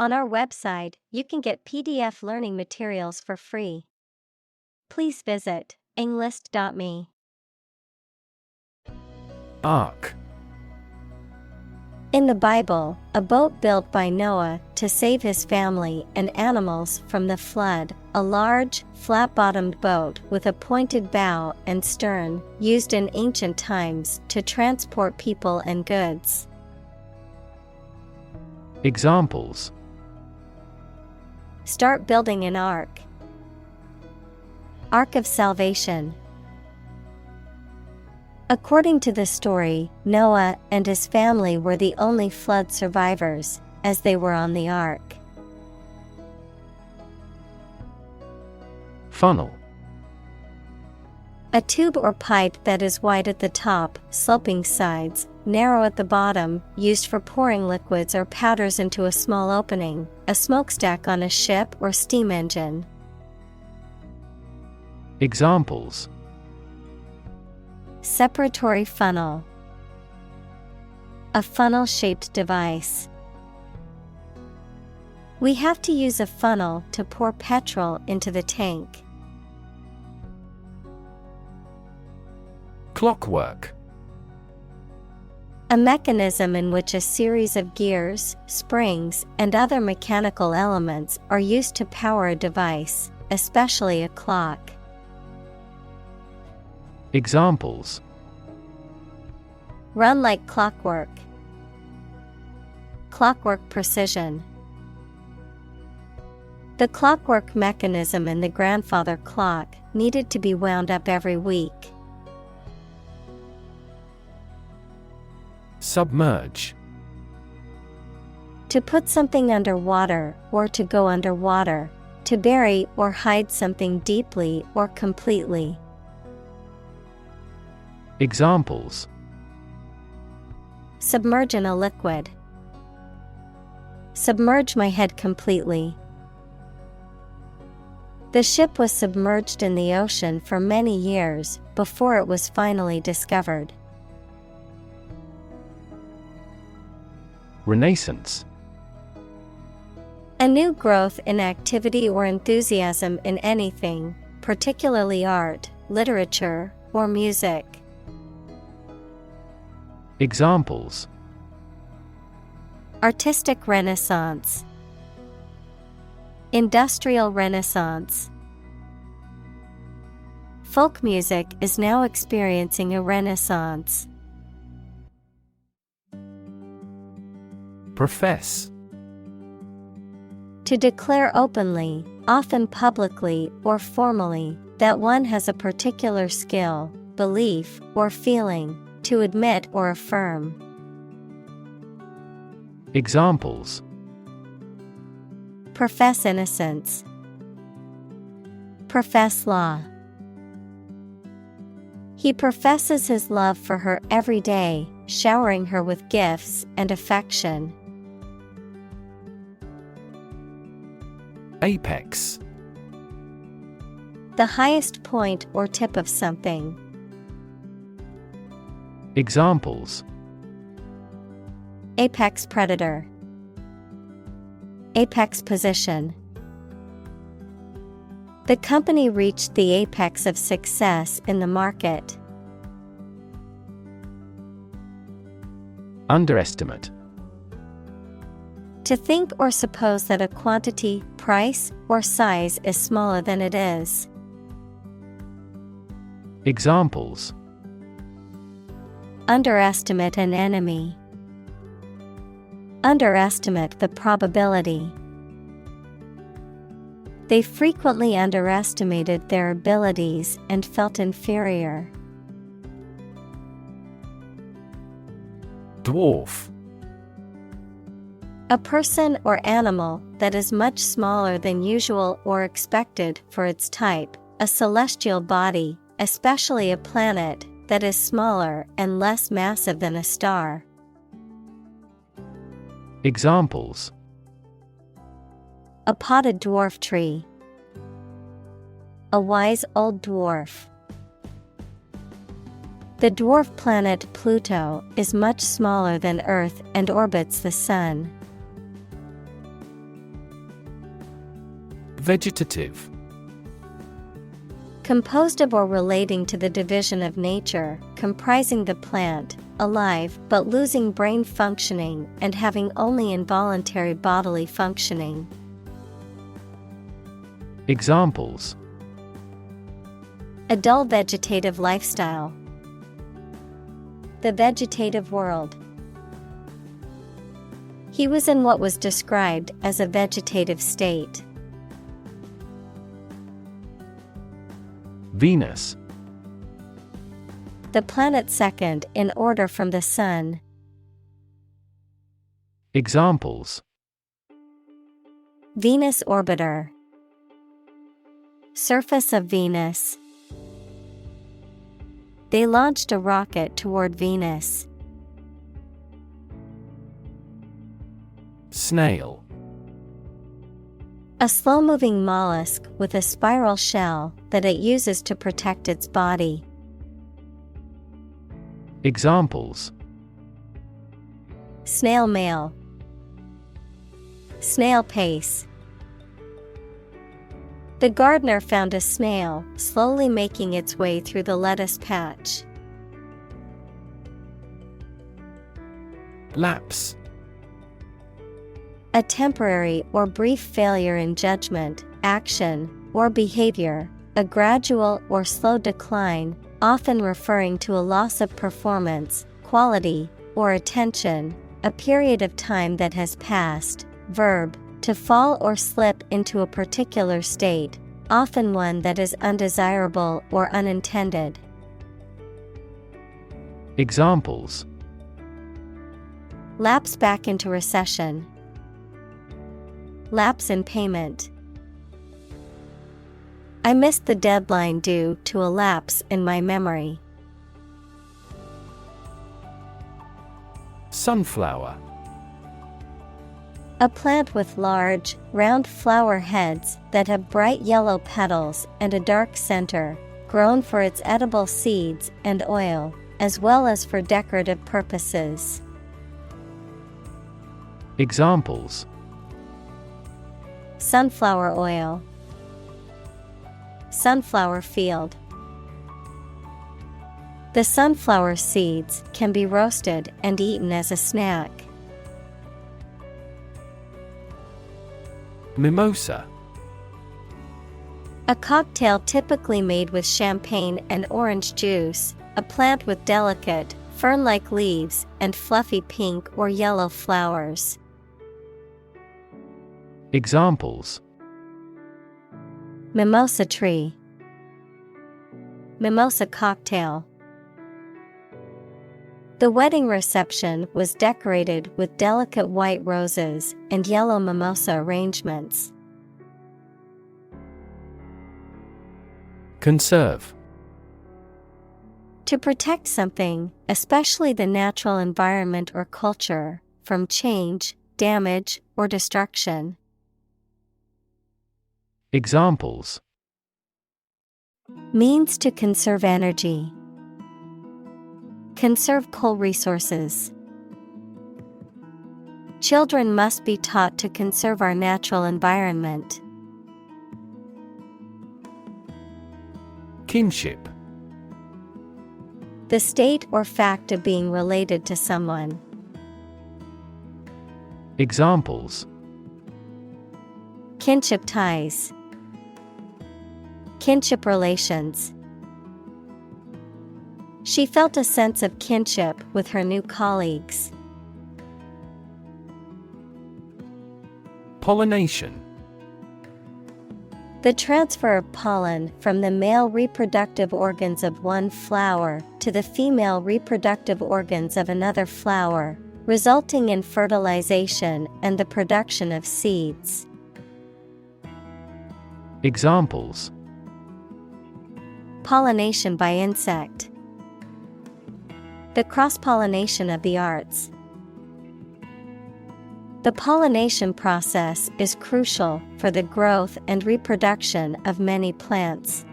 On our website, you can get PDF learning materials for free. Please visit englist.me. Ark. In the Bible, a boat built by Noah to save his family and animals from the flood, a large, flat-bottomed boat with a pointed bow and stern, used in ancient times to transport people and goods. Examples: Start building an ark. Ark of Salvation. According to the story, Noah and his family were the only flood survivors, as they were on the ark. Funnel. A tube or pipe that is wide at the top, sloping sides, narrow at the bottom, used for pouring liquids or powders into a small opening, a smokestack on a ship or steam engine. Examples: Separatory funnel. A funnel-shaped device. We have to use a funnel to pour petrol into the tank. Clockwork. A mechanism in which a series of gears, springs, and other mechanical elements are used to power a device, especially a clock. Examples: Run like clockwork. Clockwork precision. The clockwork mechanism in the grandfather clock needed to be wound up every week. Submerge. To put something under water or to go underwater, to bury or hide something deeply or completely. Examples: Submerge in a liquid. Submerge my head completely. The ship was submerged in the ocean for many years before it was finally discovered. Renaissance. A new growth in activity or enthusiasm in anything, particularly art, literature, or music. Examples: Artistic Renaissance. Industrial Renaissance. Folk music is now experiencing a renaissance. Profess. To declare openly, often publicly or formally, that one has a particular skill, belief, or feeling, to admit or affirm. Examples: Profess innocence. Profess law. He professes his love for her every day, showering her with gifts and affection. Apex. The highest point or tip of something. Examples: Apex predator. Apex position. The company reached the apex of success in the market. Underestimate. To think or suppose that a quantity, price, or size is smaller than it is. Examples: Underestimate an enemy. Underestimate the probability. They frequently underestimated their abilities and felt inferior. Dwarf. A person or animal that is much smaller than usual or expected for its type, a celestial body, especially a planet, that is smaller and less massive than a star. Examples: A potted dwarf tree. A wise old dwarf. The dwarf planet Pluto is much smaller than Earth and orbits the Sun. Vegetative. Composed of or relating to the division of nature, comprising the plant, alive but losing brain functioning and having only involuntary bodily functioning. Examples: A dull vegetative lifestyle. The vegetative world. He was in what was described as a vegetative state. Venus. The planet second in order from the Sun. Examples: Venus orbiter. Surface of Venus. They launched a rocket toward Venus. Snail. A slow-moving mollusk with a spiral shell that it uses to protect its body. Examples: Snail mail. Snail pace. The gardener found a snail slowly making its way through the lettuce patch. Lapse. A temporary or brief failure in judgment, action, or behavior, a gradual or slow decline, often referring to a loss of performance, quality, or attention, a period of time that has passed. Verb, to fall or slip into a particular state, often one that is undesirable or unintended. Examples: Lapse back into recession. Lapse in payment. I missed the deadline due to a lapse in my memory. Sunflower. A plant with large, round flower heads that have bright yellow petals and a dark center, grown for its edible seeds and oil, as well as for decorative purposes. Examples: Sunflower oil. Sunflower field. The sunflower seeds can be roasted and eaten as a snack. Mimosa. A cocktail typically made with champagne and orange juice, a plant with delicate, fern-like leaves and fluffy pink or yellow flowers. Examples: Mimosa tree. Mimosa cocktail. The wedding reception was decorated with delicate white roses and yellow mimosa arrangements. Conserve. To protect something, especially the natural environment or culture, from change, damage, or destruction. Examples: Means to conserve energy. Conserve coal resources. Children must be taught to conserve our natural environment. Kinship. The state or fact of being related to someone. Examples: Kinship ties. Kinship relations. She felt a sense of kinship with her new colleagues. Pollination. The transfer of pollen from the male reproductive organs of one flower to the female reproductive organs of another flower, resulting in fertilization and the production of seeds. Examples: Pollination by insect. The cross-pollination of the arts. The pollination process is crucial for the growth and reproduction of many plants.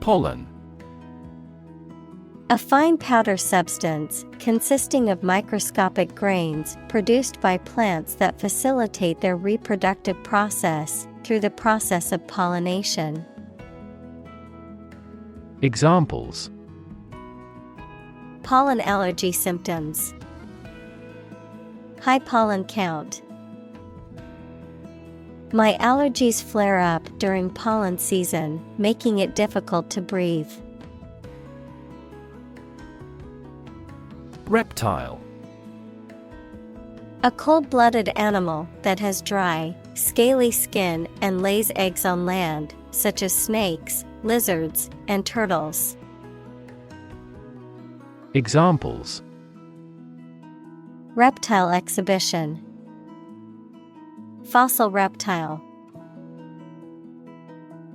Pollen. A fine powder substance consisting of microscopic grains produced by plants that facilitate their reproductive process through the process of pollination. Examples: pollen allergy symptoms, high pollen count. My allergies flare up during pollen season, making it difficult to breathe. Reptile. A cold-blooded animal that has dry, scaly skin and lays eggs on land, such as snakes, lizards, and turtles. Examples: reptile exhibition, fossil reptile.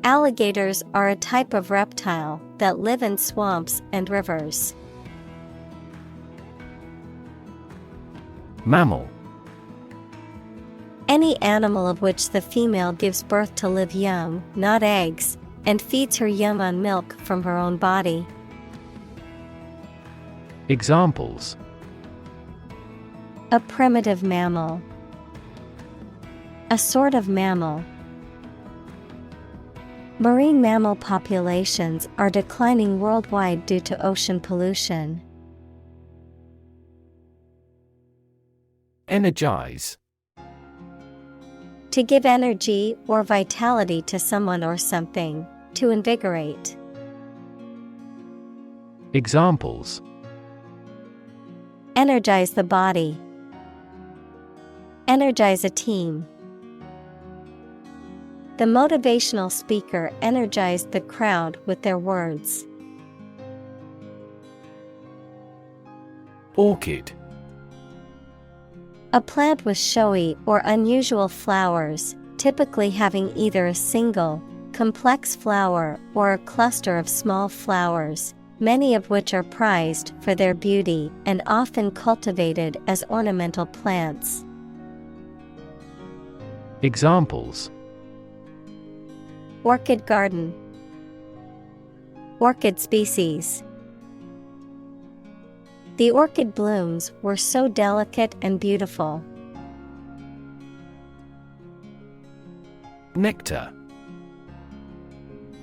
Alligators are a type of reptile that live in swamps and rivers. Mammal. Any animal of which the female gives birth to live young, not eggs, and feeds her young on milk from her own body. Examples: a primitive mammal, a sort of mammal. Marine mammal populations are declining worldwide due to ocean pollution. Energize. To give energy or vitality to someone or something, to invigorate. Examples: energize the body, energize a team. The motivational speaker energized the crowd with their words. Orchid. A plant with showy or unusual flowers, typically having either a single, complex flower or a cluster of small flowers, many of which are prized for their beauty and often cultivated as ornamental plants. Examples: orchid garden, orchid species. The orchid blooms were so delicate and beautiful. Nectar.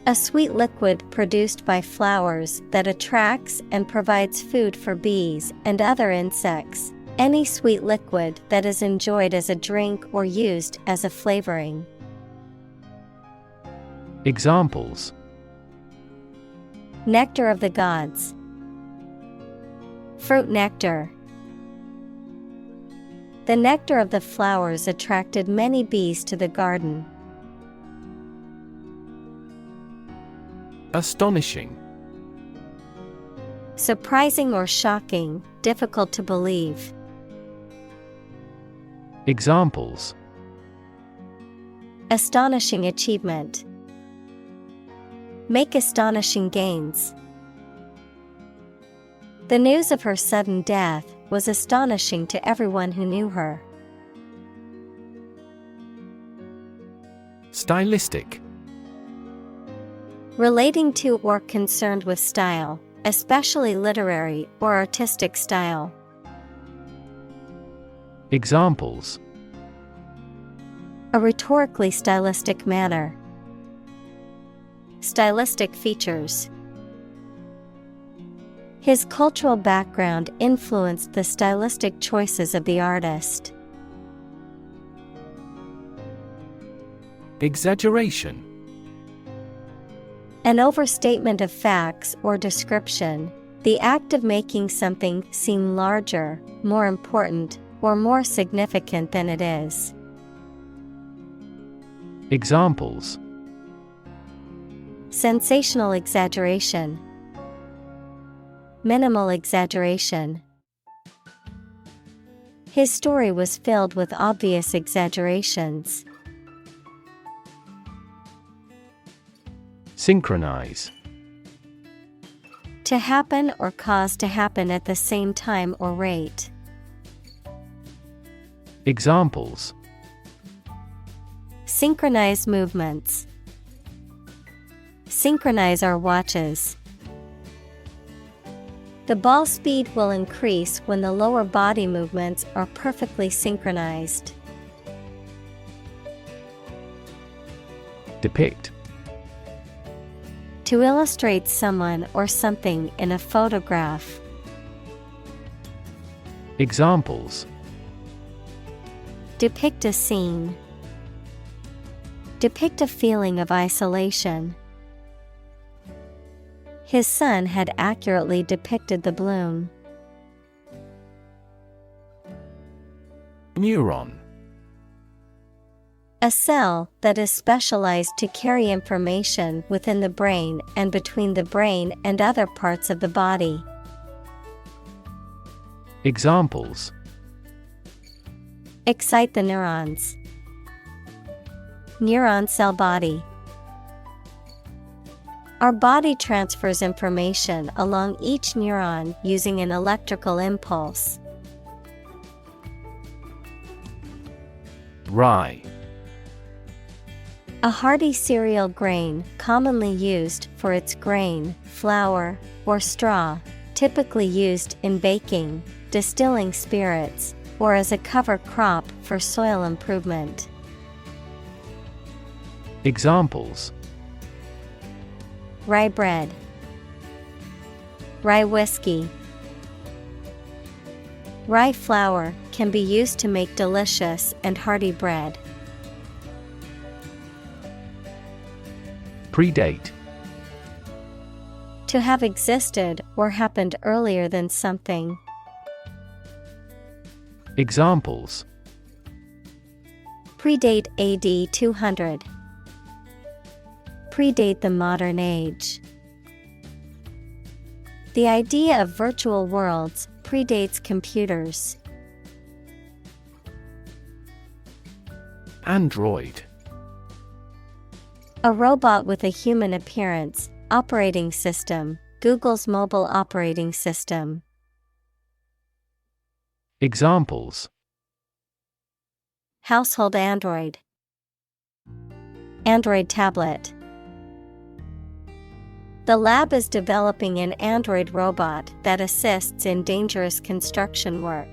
A sweet liquid produced by flowers that attracts and provides food for bees and other insects. Any sweet liquid that is enjoyed as a drink or used as a flavoring. Examples: nectar of the gods, fruit nectar. The nectar of the flowers attracted many bees to the garden. Astonishing. Surprising or shocking, difficult to believe. Examples: astonishing achievement, make astonishing gains. The news of her sudden death was astonishing to everyone who knew her. Stylistic. Relating to or concerned with style, especially literary or artistic style. Examples: a rhetorically stylistic manner, stylistic features. His cultural background influenced the stylistic choices of the artist. Exaggeration. An overstatement of facts or description, the act of making something seem larger, more important, or more significant than it is. Examples: sensational exaggeration, minimal exaggeration. His story was filled with obvious exaggerations. Synchronize. To happen or cause to happen at the same time or rate. Examples: synchronize movements, synchronize our watches. The ball speed will increase when the lower body movements are perfectly synchronized. Depict. To illustrate someone or something in a photograph. Examples: Depict a scene. Depict a feeling of isolation. His son had accurately depicted the bloom. Neuron. A cell that is specialized to carry information within the brain and between the brain and other parts of the body. Examples: Excite the neurons. Neuron cell body. Our body transfers information along each neuron using an electrical impulse. Rye. A hearty cereal grain commonly used for its grain, flour, or straw, typically used in baking, distilling spirits, or as a cover crop for soil improvement. Examples: Rye bread. Rye whiskey. Rye flour can be used to make delicious and hearty bread. Predate. To have existed or happened earlier than something. Examples: Predate AD 200. Predate the modern age. The idea of virtual worlds predates computers. Android. A robot with a human appearance, operating system, Google's mobile operating system. Examples: Household Android. Android tablet. The lab is developing an android robot that assists in dangerous construction work.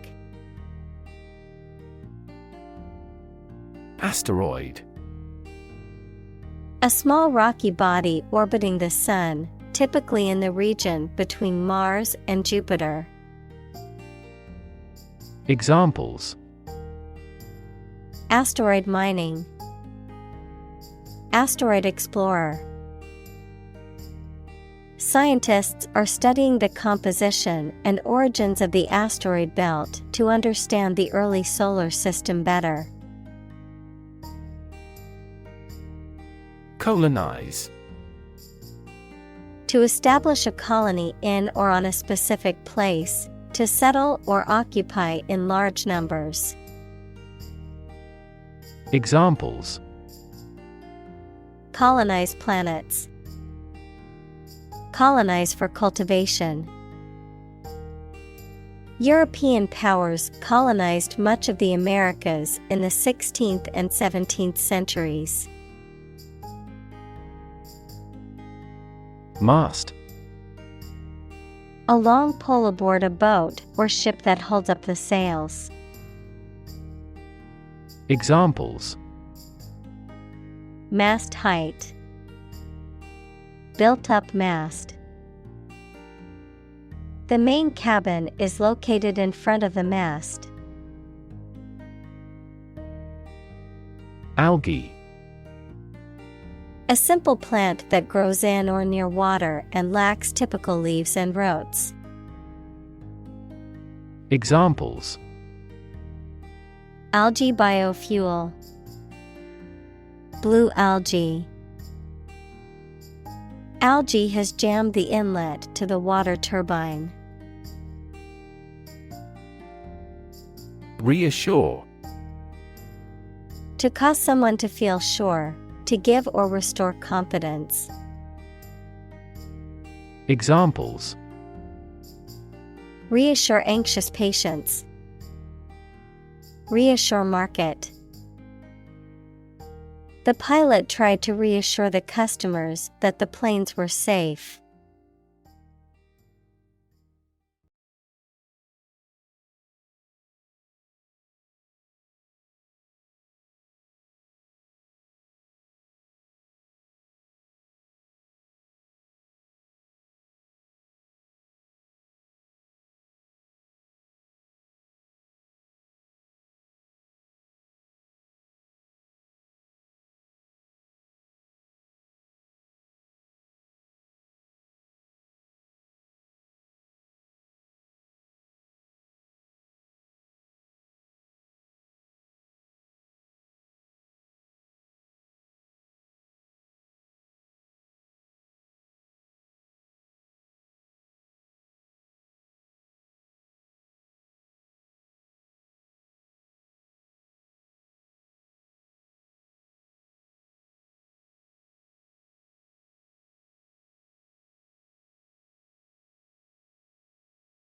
Asteroid. A small rocky body orbiting the Sun, typically in the region between Mars and Jupiter. Examples: Asteroid mining. Asteroid explorer. Scientists are studying the composition and origins of the asteroid belt to understand the early solar system better. Colonize. To establish a colony in or on a specific place, to settle or occupy in large numbers. Examples: Colonize planets. Colonize for cultivation. European powers colonized much of the Americas in the 16th and 17th centuries. Mast. A long pole aboard a boat or ship that holds up the sails. Examples: Mast height. Built up mast. The main cabin is located in front of the mast. Algae. A simple plant that grows in or near water and lacks typical leaves and roots. Examples: Algae biofuel. Blue algae. Algae has jammed the inlet to the water turbine. Reassure. To cause someone to feel sure, to give or restore confidence. Examples: Reassure anxious patients. Reassure market. The pilot tried to reassure the customers that the planes were safe.